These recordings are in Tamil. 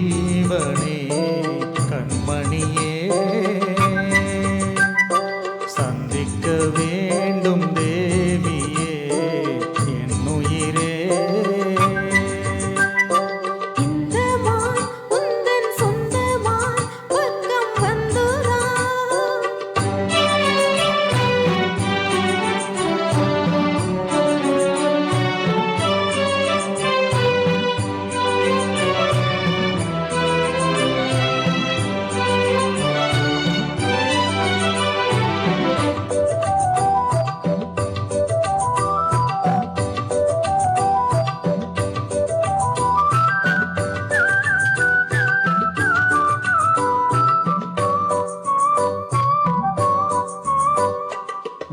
ஜீவனே கண்மணியே சந்திக்க வேண்டும் தேவியே என் உயிரே. இந்த மான் உந்தன் சொந்தமான் பக்கம் வந்துதா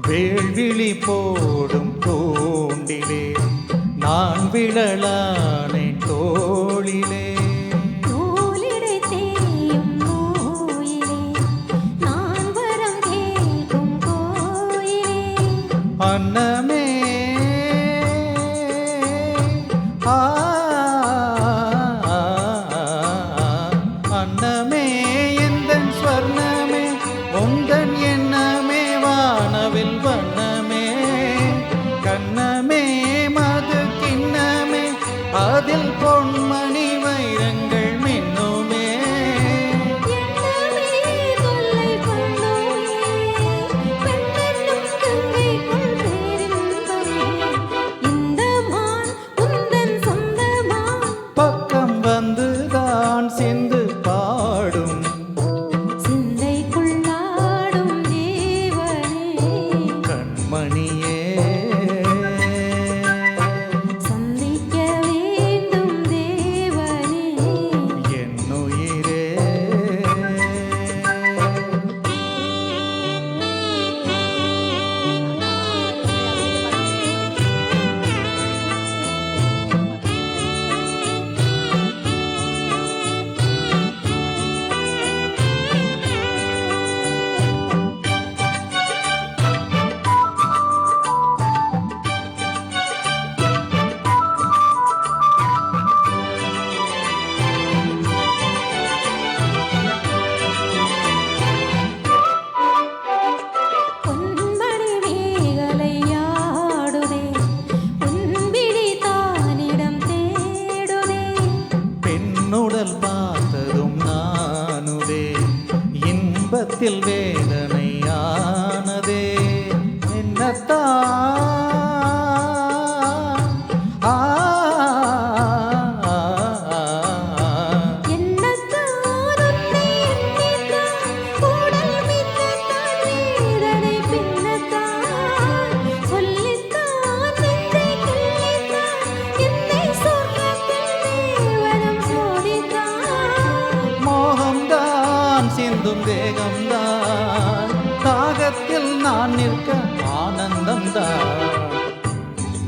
வேள்விழி போடும் தூண்டிலே நான் விழலானே தோளிலே தோளிடை தேயும் கோயிலே நான் வரம் கேட்கும் கோயிலே அன்னமே ஆ அன்னமே எந்தன் ஸ்வர்ணமே உந்தன் எண்ணமே வானவில் வண்ணமே கண்ணமே மது கிண்ணமே அதில் பொன்மணி வைரங்கள் மின்னுமே எண்ணமே தொல்லை பண்ணுமே பெண்ணென்னும் கங்கைக்குள் பேரின்பமே இந்த மான் உந்தன் சொந்தமான் பக்கம் வந்துதான் சிந்து பாடும் சிந்தைக்குள்ளாடும் ஜீவனே கண்மணியே சந்திக்க வேண்டும் தேவனே என் உயிரே. பொன்மணி மேகலையாடுதே பொன்விழி தானிடம் தேடுதே பெண்ணுடல் பார்த்ததும் நானுதே இன்பத்தில் வேதனையானதே என்னத்தான் ஆ என்னத்தான் உன்னை எண்ணித்தான் உடல் மின்னத்தான் வேதனை பின்னத்தான் சொல்லித்தான் நெஞ்சை கிள்ளித்தான் என்னை சொர்க்கத்தில் தேவனம் சோதித்தான் மோகம்தான் சிந்தும் தேகம்தான் தாகத்தில் நான் நிற்க ஆனந்தம்தான்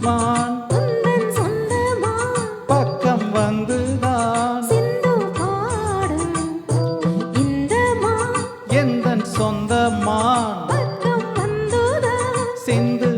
மான் உந்தன் சொந்தமான் பக்கம் வந்துதான் சிந்து பாடும் இந்த மான் எந்தன் சொந்த மான் பக்கம் வந்துதா சிந்து